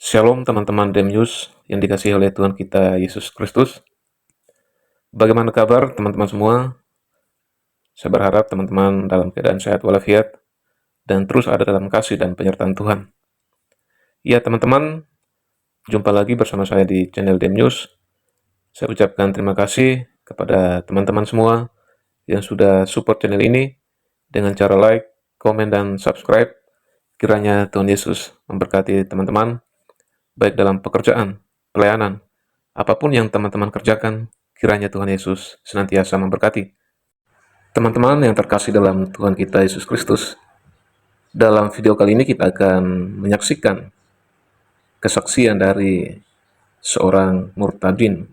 Shalom teman-teman Demyus yang dikasihi oleh Tuhan kita Yesus Kristus. Bagaimana kabar teman-teman semua? Saya berharap teman-teman dalam keadaan sehat walafiat dan terus ada dalam kasih dan penyertaan Tuhan. Ya teman-teman, jumpa lagi bersama saya di channel Demyus. Saya ucapkan terima kasih kepada teman-teman semua yang sudah support channel ini dengan cara like, komen, dan subscribe. Kiranya Tuhan Yesus memberkati teman-teman, baik dalam pekerjaan, pelayanan, apapun yang teman-teman kerjakan, kiranya Tuhan Yesus senantiasa memberkati. Teman-teman yang terkasih dalam Tuhan kita Yesus Kristus, dalam video kali ini kita akan menyaksikan kesaksian dari seorang murtadin.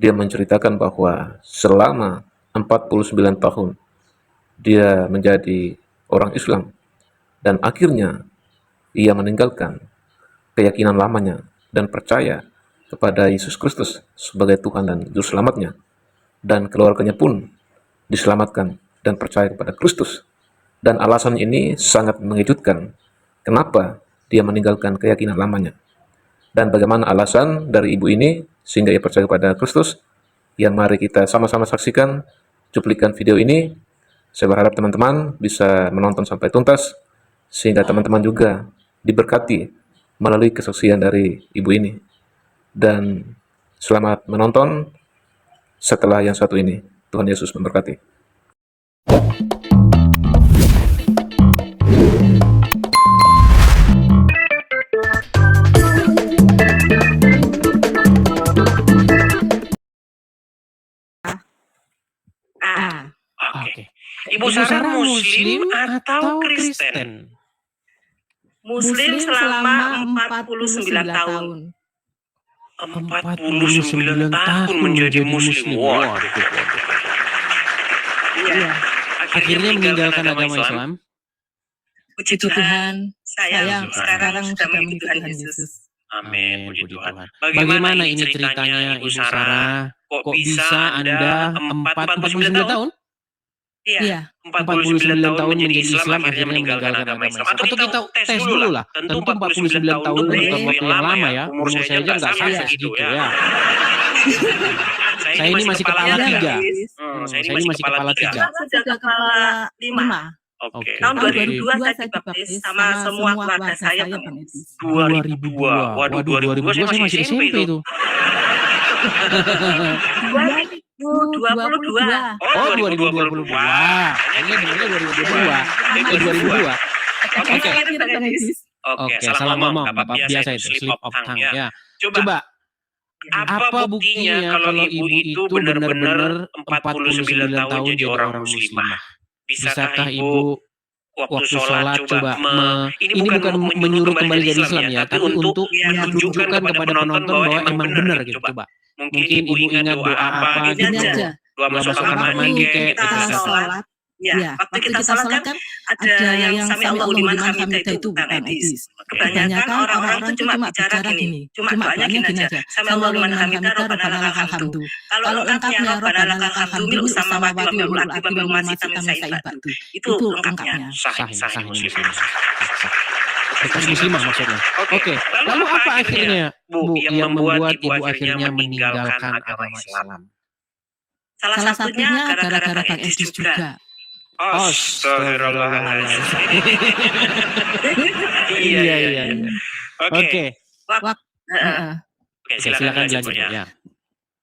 Dia menceritakan bahwa selama 49 tahun dia menjadi orang Islam dan akhirnya ia meninggalkan keyakinan lamanya dan percaya kepada Yesus Kristus sebagai Tuhan dan Juru Selamatnya, dan keluarganya pun diselamatkan dan percaya kepada Kristus. Dan alasan ini sangat mengejutkan. Kenapa dia meninggalkan keyakinan lamanya? Dan bagaimana alasan dari ibu ini sehingga ia percaya kepada Kristus? Ya, mari kita sama-sama saksikan cuplikan video ini. Saya berharap teman-teman bisa menonton sampai tuntas, sehingga teman-teman juga diberkati melalui kesaksian dari ibu ini. Dan selamat menonton setelah yang satu ini. Tuhan Yesus memberkati. Oke. Ibu Sarah Muslim atau Kristen? Muslim selama 49 tahun. 49 tahun menjadi Muslim. Waduh. Iya. Akhirnya meninggalkan agama Islam. Puji Tuhan, saya sekarang sudah mengikuti Tuhan Yesus. Amin, puji Tuhan. Bagaimana ini ceritanya Ibu Sarah? Kok bisa Anda 49 tahun? Iya. 49 tahun menjadi Islam, akhirnya meninggalkan agama Islam. Atau kita tes dulu lah. Tentu 49 tahun bukan waktu yang lama ya. Umur saya aja nggak sampai segitu ya. Saya ini masih kepala 3. Saya ini masih kepala 3. Saya sudah kepala 5. Oke. Tahun 2002 saya dibaptis sama semua keluarga saya baptis. 2002. Waduh, 2002 saya masih SMP itu. 2022. Oh, 2022. Ini dengarnya 2022. Oke, salah ngomong. Bapak biasa itu, slip of tongue ya. Coba, apa buktinya kalau ibu itu benar-benar 49 tahun jadi orang muslimah? Bisakah ibu waktu sholat coba ini bukan menyuruh kembali jadi Islam ya, tapi untuk menunjukkan kepada penonton bahwa emang benar gitu. Coba mungkin ibu ingat doa apa gitu, doa masuk kamar mandi kayak kita sholat. Ya, waktu kita sholat kan ada yang sami Allahu liman hamidah itu bukan hadis. Kebanyakan orang-orang itu cuma bicara gini, cuma doanya gini aja. Sami Allahu liman hamidah rabbana lakal hamdu. Kalau lengkapnya rabbana lakal hamdu mil samawati wa mil ardi wa mil ma syi'ta min syai'in ba'du. Itu lengkapnya. Sahih bekas muslimah maksudnya. Oke. Lalu apa akhirnya Bu yang membuat ibu akhirnya meninggalkan agama Islam? Salah satunya gara-gara Bang Edis juga. Astagfirullahaladzim. Iya. Oke, silakan lanjut ya.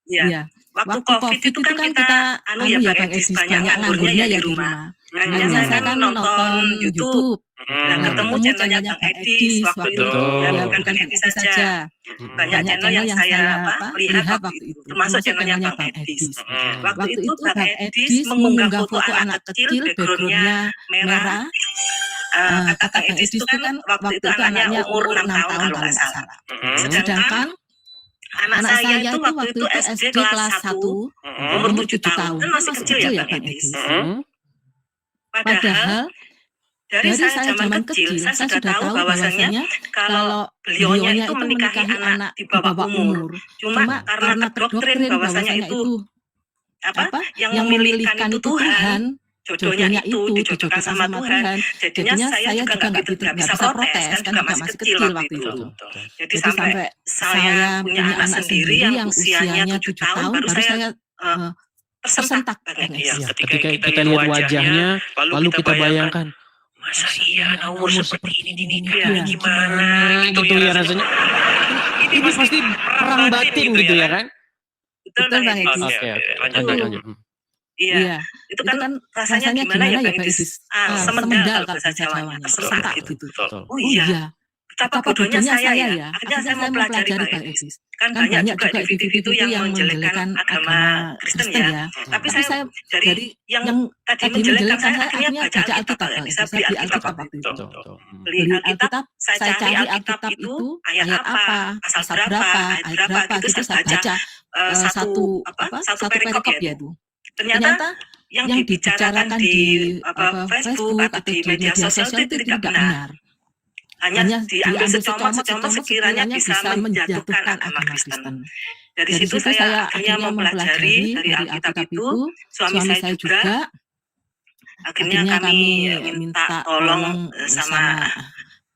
Iya. Waktu COVID itu kan kita ya Bang Edis banyak nganggurnya ya di rumah. Hanya saya kan nonton YouTube. Nah, ketemu channelnya Bang Edis waktu itu. Ya, bukan Bang Edis saja. Banyak channel yang saya lihat waktu itu. Termasuk channelnya Bang Edis. Waktu itu Bang Edis mengunggah foto anak kecil, backgroundnya merah. Kata Bang Edis itu kan waktu itu anaknya umur 6 tahun kalau nggak salah. Sedangkan anak saya itu waktu itu SD kelas 1, umur 7 tahun. Kan masih kecil ya Bang Edis. Padahal dari saya zaman kecil, saya sudah tahu bahwasannya kalau beliaunya itu menikahi anak di bawah umur. Cuma karena terdoktrin bahwasannya itu yang memilihkan itu Tuhan, jodohnya itu dijodohkan sama Tuhan. Jadinya saya juga nggak bisa protes, kan juga masih kecil waktu itu. Jadi sampai saya punya anak sendiri yang usianya 7 tahun, baru saya tersentak banget. Ya, ketika kita lihat wajahnya, lalu kita bayangkan, masa iya anak umur seperti ini dinikah, gimana gitu ya rasanya. Ini pasti perang batin gitu ya kan? Betul Bang Edis. Oke, lanjut. Iya, itu kan rasanya gimana ya Bang Edis? Semendal kalau bahasa Jawanya, tersentak gitu. Oh iya, betapa bodohnya saya ya. Akhirnya saya mau pelajari Bang Edis. Kan banyak juga di video-video itu yang menjelekkan agama Kristen ya. Tapi saya dari yang tadi menjelekkan saya akhirnya baca Alkitab. Saya beli Alkitab waktu itu. Beli Alkitab, saya cari Alkitab itu ayat apa, pasal berapa, ayat berapa, gitu saya baca satu perikop ya itu. Ternyata yang dibicarakan di Facebook atau di media sosial itu tidak benar. Hanya diambil secomot sekiranya bisa menjatuhkan agama Kristen. Dari situ saya akhirnya mempelajari dari Alkitab itu. Suami saya juga. Akhirnya kami minta tolong sama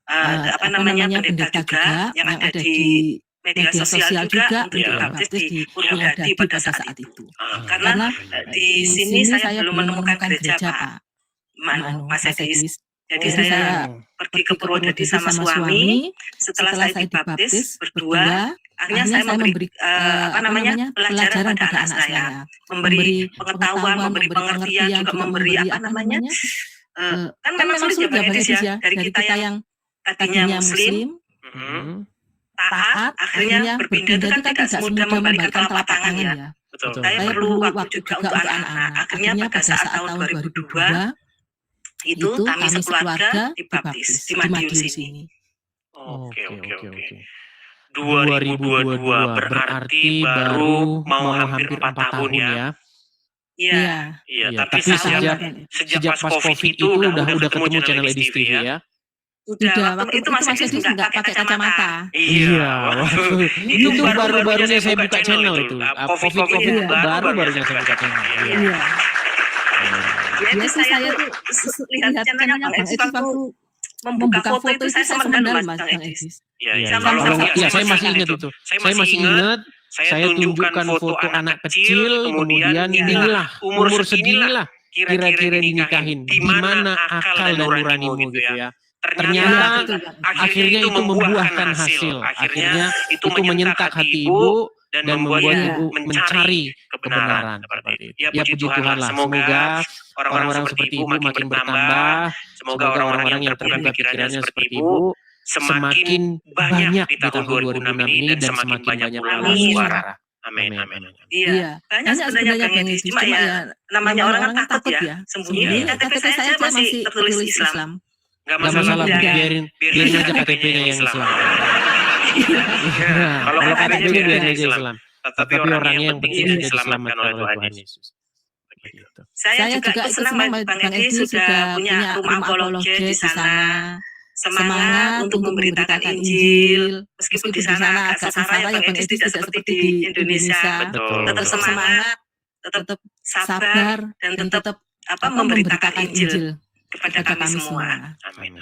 pendeta juga yang ada di media sosial juga untuk dibaptis di Purwodadi pada saat itu. Karena di sini saya belum menemukan gereja Pak Mas Edis. Jadi saya pergi ke Purwodadi sama suami. Setelah saya dibaptis berdua, akhirnya saya memberi pelajaran pada anak saya, memberi pengetahuan, memberi pengertian, juga memberi kan memang sulit ya Bang Edis ya, dari kita yang tadinya Muslim, taat, akhirnya berpindah itu kan tidak semudah membalikkan telapak tangan ya. Saya perlu waktu juga untuk anak-anak. Akhirnya pada saat tahun 2002 itu kami sekeluarga dibaptis di Madiun sini. Oke. 2022 berarti baru mau hampir 4 tahun ya. Iya, tapi sejak pas Covid itu udah ketemu channel Edis TV ya. Udah, waktu itu Mas Edis nggak pakai kacamata. Iya, itu baru-barunya saya buka channel itu. Covid baru-barunya saya buka channel. Iya. Jadi saya tuh lihat channelnya Bang Edis waktu membuka foto itu saya semendal Mas Bang Edis. Iya, saya masih ingat itu. Saya masih ingat. Saya tunjukkan foto anak kecil, kemudian inilah umur seginilah kira-kira dinikahin. Di mana akal dan nuranimu gitu ya. Ternyata akhirnya itu membuahkan hasil. Akhirnya itu menyentak hati ibu dan membuat ibu mencari kebenaran. Ya puji Tuhan lah. Semoga orang-orang seperti ibu makin bertambah. Semoga orang-orang yang terbuka pikirannya seperti ibu semakin banyak di tahun 2006 ini dan semakin banyak pula suara. Amin. Iya. Banyak sebenarnya Bang Edis. Cuma ya namanya orang kan takut ya. Sembunyi. KTP saya masih tertulis Islam. Gak masalah, biarin aja KTP-nya yang Islam. Kalau KTP-nya biarin aja Islam. Tapi orangnya yang penting sudah diselamatkan oleh Tuhan Yesus. Saya juga senang Bang Edis sudah punya rumah apologet di sana. Semangat untuk memberitakan Injil. Meskipun di sana agak sengsara ya Bang Edis tidak seperti di Indonesia. Tetap semangat, tetap sabar, dan tetap memberitakan Injil kepada kami semua. Amin.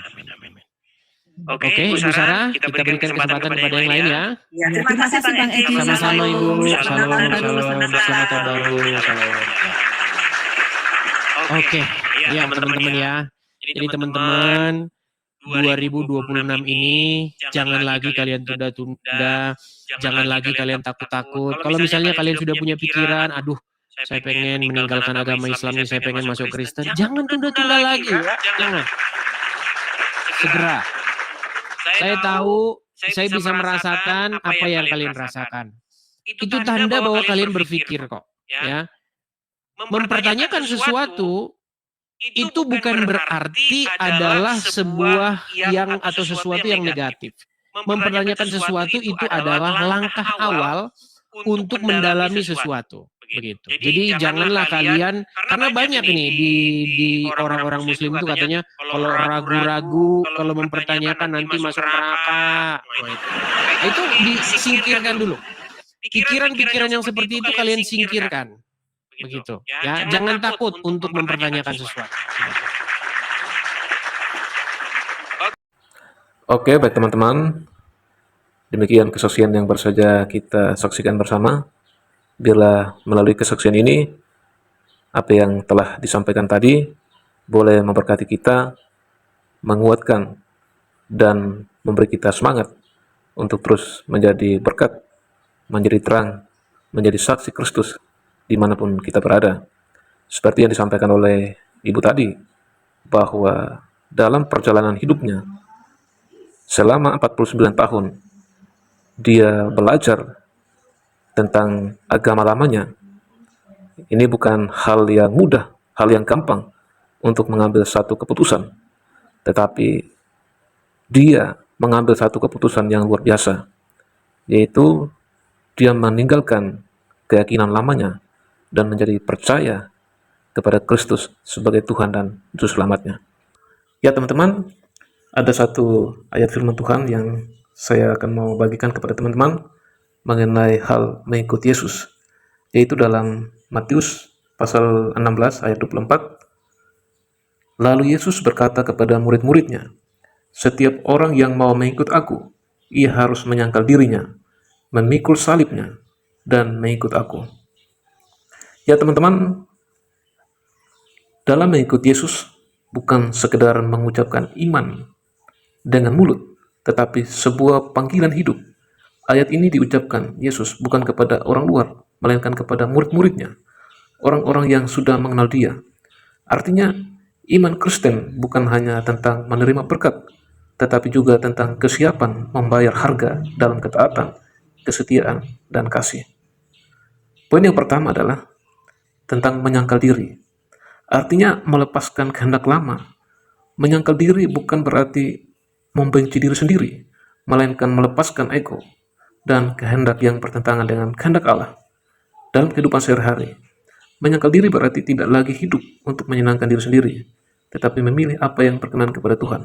Oke, Ibu Sarah, kita berikan kesempatan kepada yang lain ya. Terima kasih Bang Edis. Sama-sama Ibu. Selamat tahun baru. Oke, ya teman-teman ya. Jadi teman-teman, 2026 ini jangan lagi kalian tunda-tunda, jangan lagi kalian takut-takut. Kalau misalnya kalian sudah punya pikiran, aduh, saya pengen meninggalkan agama Islam ini, saya pengen masuk Kristen. Jangan tunda-tunda lagi ya, jangan. Segera. Saya tahu, saya bisa merasakan apa yang kalian rasakan. Itu tanda bahwa kalian berpikir kok, ya. Mempertanyakan sesuatu itu bukan berarti adalah sebuah yang atau sesuatu yang negatif. Mempertanyakan sesuatu itu adalah langkah awal untuk mendalami sesuatu. Begitu. Jadi janganlah kalian, karena banyak nih di orang-orang Muslim itu katanya kalau ragu-ragu, kalau mempertanyakan nanti masuk neraka. Itu disingkirkan dulu. Pikiran-pikiran yang seperti itu kalian singkirkan. begitu. Ya, jangan takut untuk mempertanyakan sesuatu. Oke, baik teman-teman. Demikian kesaksian yang baru saja kita saksikan bersama. Bila melalui kesaksian ini, apa yang telah disampaikan tadi boleh memberkati kita, menguatkan, dan memberi kita semangat untuk terus menjadi berkat, menjadi terang, menjadi saksi Kristus dimanapun kita berada. Seperti yang disampaikan oleh Ibu tadi, bahwa dalam perjalanan hidupnya, selama 49 tahun, dia belajar tentang agama lamanya. Ini bukan hal yang mudah, hal yang gampang untuk mengambil satu keputusan. Tetapi dia mengambil satu keputusan yang luar biasa, yaitu dia meninggalkan keyakinan lamanya dan menjadi percaya kepada Kristus sebagai Tuhan dan Juru Selamatnya. Ya teman-teman, ada satu ayat firman Tuhan yang saya akan mau bagikan kepada teman-teman mengenai hal mengikut Yesus, yaitu dalam Matius pasal 16 ayat 24. Lalu Yesus berkata kepada murid-muridnya, "Setiap orang yang mau mengikut aku, ia harus menyangkal dirinya, memikul salibnya, dan mengikut aku." Ya teman-teman, dalam mengikut Yesus bukan sekedar mengucapkan iman dengan mulut, tetapi sebuah panggilan hidup. Ayat ini diucapkan Yesus bukan kepada orang luar, melainkan kepada murid-muridnya, orang-orang yang sudah mengenal dia. Artinya, iman Kristen bukan hanya tentang menerima berkat, tetapi juga tentang kesiapan membayar harga dalam ketaatan, kesetiaan, dan kasih. Poin yang pertama adalah tentang menyangkal diri. Artinya melepaskan kehendak lama. Menyangkal diri bukan berarti membenci diri sendiri, melainkan melepaskan ego dan kehendak yang bertentangan dengan kehendak Allah dalam kehidupan sehari-hari. Menyangkal diri berarti tidak lagi hidup untuk menyenangkan diri sendiri, tetapi memilih apa yang berkenan kepada Tuhan.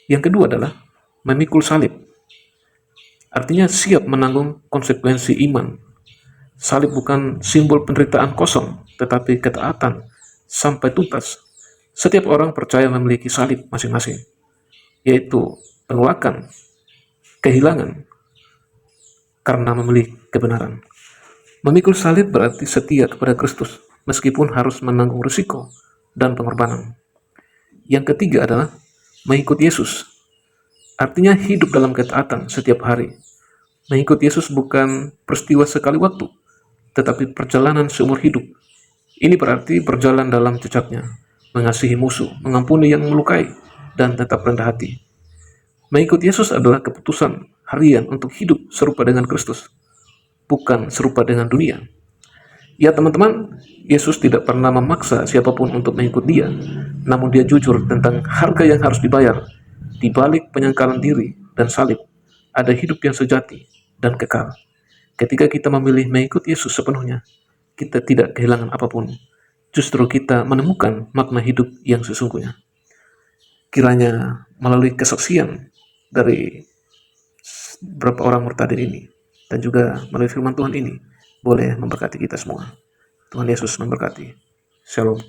Yang kedua adalah memikul salib. Artinya siap menanggung konsekuensi iman. Salib bukan simbol penderitaan kosong, tetapi ketaatan sampai tuntas. Setiap orang percaya memiliki salib masing-masing, yaitu penolakan, kehilangan, karena memilih kebenaran. Memikul salib berarti setia kepada Kristus, meskipun harus menanggung risiko dan pengorbanan. Yang ketiga adalah mengikut Yesus. Artinya hidup dalam ketaatan setiap hari. Mengikut Yesus bukan peristiwa sekali waktu, tetapi perjalanan seumur hidup. Ini berarti berjalan dalam jejaknya, mengasihi musuh, mengampuni yang melukai, dan tetap rendah hati. Mengikut Yesus adalah keputusan harian untuk hidup serupa dengan Kristus, bukan serupa dengan dunia. Ya teman-teman, Yesus tidak pernah memaksa siapapun untuk mengikut dia, namun dia jujur tentang harga yang harus dibayar. Di balik penyangkalan diri dan salib, ada hidup yang sejati dan kekal. Ketika kita memilih mengikut Yesus sepenuhnya, kita tidak kehilangan apapun. Justru kita menemukan makna hidup yang sesungguhnya. Kiranya melalui kesaksian dari beberapa orang murtadin ini, dan juga melalui firman Tuhan ini, boleh memberkati kita semua. Tuhan Yesus memberkati. Shalom.